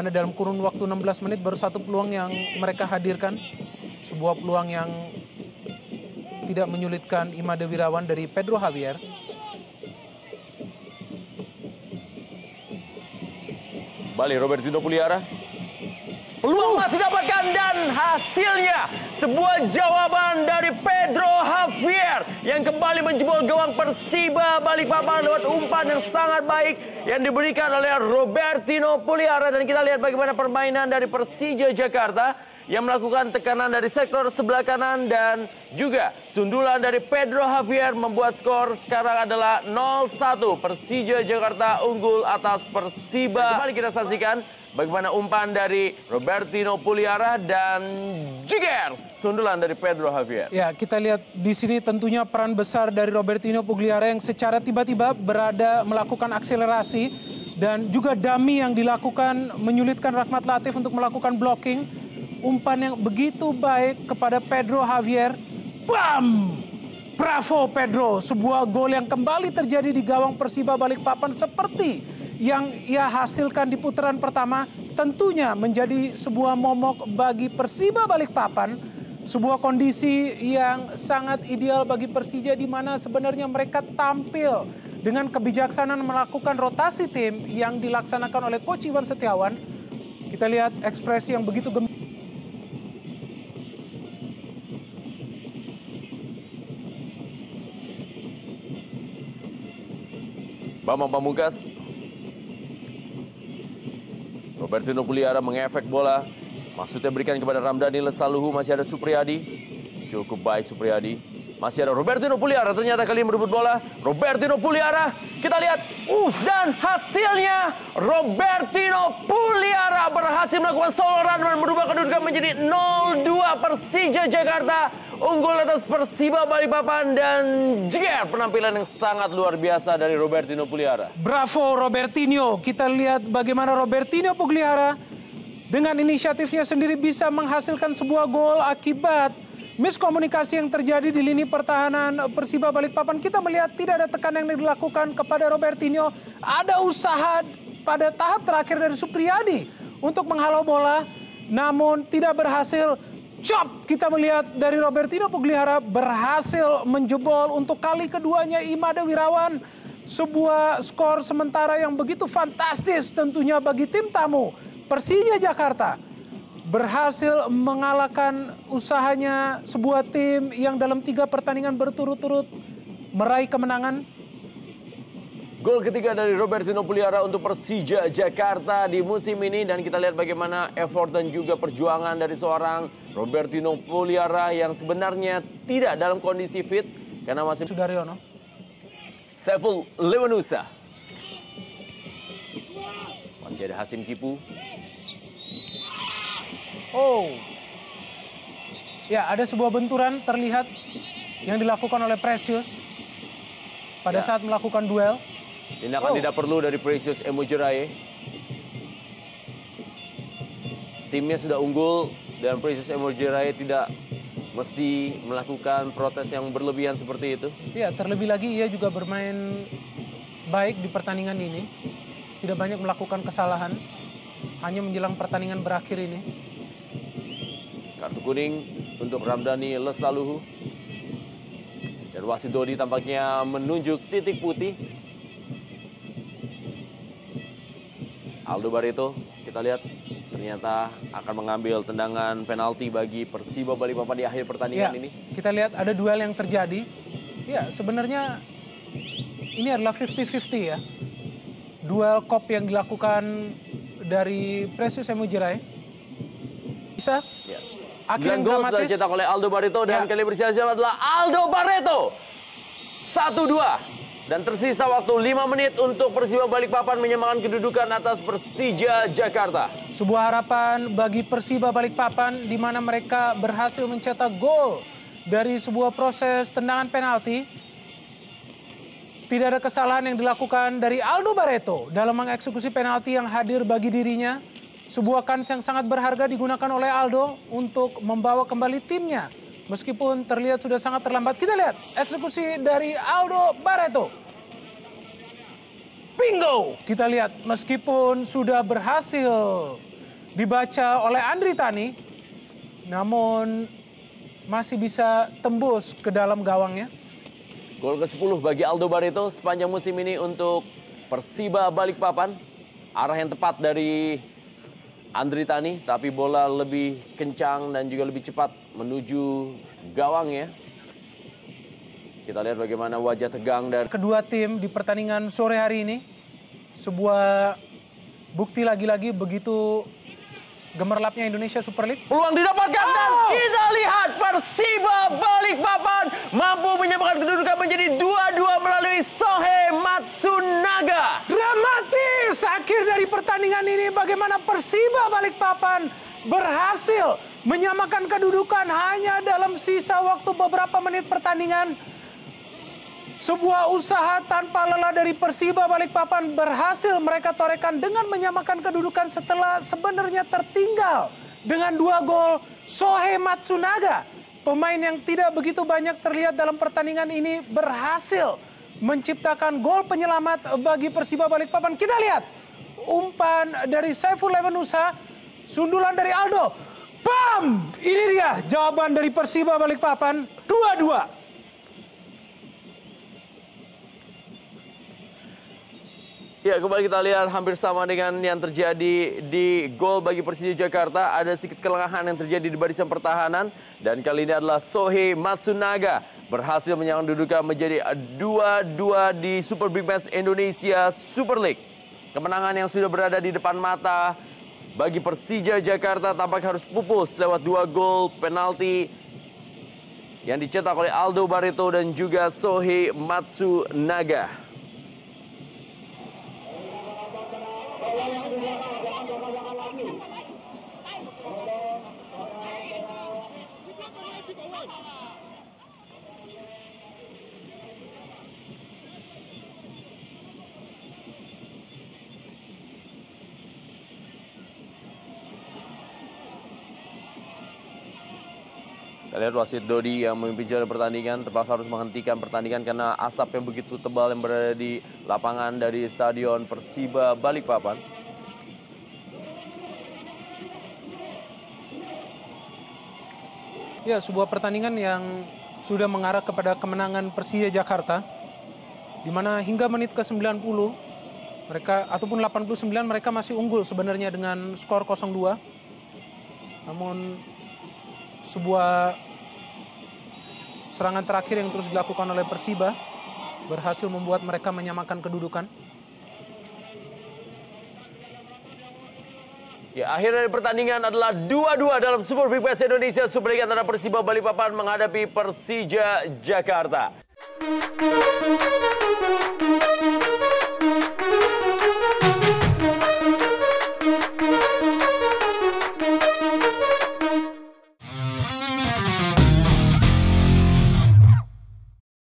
mana dalam kurun waktu 16 menit baru satu peluang yang mereka hadirkan. Sebuah peluang yang tidak menyulitkan Imade Wirawan dari Pedro Javier. Balik Robertino Puliara. Peluang masih dapatkan dan hasilnya sebuah jawaban dari Pedro Javier yang kembali menjebol gawang Persiba Balikpapan lewat umpan yang sangat baik yang diberikan oleh Robertino Puliara. Dan kita lihat bagaimana permainan dari Persija Jakarta yang melakukan tekanan dari sektor sebelah kanan dan juga sundulan dari Pedro Javier membuat skor sekarang adalah 0-1. Persija Jakarta unggul atas Persiba. Kembali kita saksikan bagaimana umpan dari Robertino Puliara dan Jiger sundulan dari Pedro Javier. Ya, kita lihat di sini tentunya peran besar dari Robertino Puliara yang secara tiba-tiba berada melakukan akselerasi dan juga dummy yang dilakukan menyulitkan Rahmat Latif untuk melakukan blocking. Umpan yang begitu baik kepada Pedro Javier. Bam! Bravo Pedro, sebuah gol yang kembali terjadi di gawang Persiba Balikpapan seperti yang ia hasilkan di putaran pertama. Tentunya menjadi sebuah momok bagi Persiba Balikpapan. Sebuah kondisi yang sangat ideal bagi Persija di mana sebenarnya mereka tampil dengan kebijaksanaan melakukan rotasi tim yang dilaksanakan oleh Coach Iwan Setiawan. Kita lihat ekspresi yang begitu gembira. Bambang Pamungkas. Robertino Puliara mengefek bola. Maksudnya berikan kepada Ramdhani Lestaluhu. Masih ada Supriyadi. Cukup baik Supriyadi. Masih ada Robertino Puliara. Ternyata kali merebut bola. Robertino Puliara. Kita lihat. Dan hasilnya Robertino Puliara berhasil melakukan solo run dan merubah kedudukan menjadi 0-2. Persija Jakarta unggul atas Persiba Balikpapan dan Jiger penampilan yang sangat luar biasa dari Robertino Puliara. Bravo Robertino. Kita lihat bagaimana Robertino Puliara dengan inisiatifnya sendiri bisa menghasilkan sebuah gol akibat miskomunikasi yang terjadi di lini pertahanan Persiba Balikpapan. Kita melihat tidak ada tekanan yang dilakukan kepada Robertino. Ada usaha pada tahap terakhir dari Supriyadi untuk menghalau bola, namun tidak berhasil. Chop, kita melihat dari Robertino Puliara berhasil menjebol untuk kali keduanya Imade Wirawan. Sebuah skor sementara yang begitu fantastis tentunya bagi tim tamu. Persija Jakarta berhasil mengalahkan usahanya sebuah tim yang dalam 3 pertandingan berturut-turut meraih kemenangan. Gol ketiga dari Robertino Puliara untuk Persija Jakarta di musim ini. Dan kita lihat bagaimana effort dan juga perjuangan dari seorang Robertino Puliara yang sebenarnya tidak dalam kondisi fit. Karena masih Sudaryono. Saiful Lewanusa. Masih ada Hasim Kipu. Oh. Ya, ada sebuah benturan terlihat yang dilakukan oleh Precious pada saat melakukan duel. Tindakan tidak perlu dari Precious Emojeraye. Timnya sudah unggul dan Precious Emojeraye tidak mesti melakukan protes yang berlebihan seperti itu. Ya, terlebih lagi ia juga bermain baik di pertandingan ini. Tidak banyak melakukan kesalahan. Hanya menjelang pertandingan berakhir ini. Kartu kuning untuk Ramdhani Lestaluhu. Dan wasit Dodi tampaknya menunjuk titik putih. Aldo Barreto, kita lihat ternyata akan mengambil tendangan penalti bagi Persiba Balikpapan di akhir pertandingan ini. Kita lihat ada duel yang terjadi. Ya, sebenarnya ini adalah 50-50 ya. Duel kop yang dilakukan dari Precious Emojeraye. Bisa? Yes. Akhirnya gol sudah dicetak oleh Aldo Barreto dan kali bersiap-siap adalah Aldo Barreto. 1-2. Dan tersisa waktu 5 menit untuk Persiba Balikpapan menyamakan kedudukan atas Persija Jakarta. Sebuah harapan bagi Persiba Balikpapan di mana mereka berhasil mencetak gol dari sebuah proses tendangan penalti. Tidak ada kesalahan yang dilakukan dari Aldo Barreto dalam mengeksekusi penalti yang hadir bagi dirinya. Sebuah kans yang sangat berharga digunakan oleh Aldo untuk membawa kembali timnya. Meskipun terlihat sudah sangat terlambat. Kita lihat eksekusi dari Aldo Barreto. Bingo! Kita lihat meskipun sudah berhasil dibaca oleh Andri Tani, namun masih bisa tembus ke dalam gawangnya. Gol ke-10 bagi Aldo Barreto sepanjang musim ini untuk Persiba Balikpapan. Arah yang tepat dari Andri Tani, tapi bola lebih kencang dan juga lebih cepat menuju gawangnya. Kita lihat bagaimana wajah tegang dari kedua tim di pertandingan sore hari ini. Sebuah bukti lagi-lagi begitu gemerlapnya Indonesia Super League. Peluang didapatkan dan kita lihat Persiba Balikpapan mampu menyamakan kedudukan menjadi 2-2 melalui Sohe Matsunaga. Dramatis akhir dari pertandingan ini, bagaimana Persiba Balikpapan berhasil menyamakan kedudukan hanya dalam sisa waktu beberapa menit pertandingan. Sebuah usaha tanpa lelah dari Persiba Balikpapan berhasil mereka torehkan dengan menyamakan kedudukan setelah sebenarnya tertinggal dengan 2 gol. Sohe Matsunaga, pemain yang tidak begitu banyak terlihat dalam pertandingan ini, berhasil menciptakan gol penyelamat bagi Persiba Balikpapan. Kita lihat umpan dari Saiful Lewanusa, sundulan dari Aldo. Bam! Ini dia jawaban dari Persiba Balikpapan, 2-2. Ya, kembali kita lihat hampir sama dengan yang terjadi di gol bagi Persija Jakarta. Ada sedikit kelengahan yang terjadi di barisan pertahanan. Dan kali ini adalah Sohe Matsunaga berhasil menyamakan kedudukan menjadi 2-2 di Super Big Match Indonesia Super League. Kemenangan yang sudah berada di depan mata bagi Persija Jakarta tampak harus pupus lewat 2 gol penalti yang dicetak oleh Aldo Barreto dan juga Sohe Matsunaga. Kita lihat wasit Dodi yang memimpin jalannya pertandingan terpaksa harus menghentikan pertandingan karena asap yang begitu tebal yang berada di lapangan dari Stadion Persiba Balikpapan. Ya, sebuah pertandingan yang sudah mengarah kepada kemenangan Persija Jakarta, di mana hingga menit ke-90 mereka ataupun 89 mereka masih unggul sebenarnya dengan skor 0-2. Namun sebuah serangan terakhir yang terus dilakukan oleh Persiba berhasil membuat mereka menyamakan kedudukan. Ya, akhir dari pertandingan adalah 2-2 dalam Super Big Match Indonesia Super League antara Persiba Balikpapan menghadapi Persija Jakarta.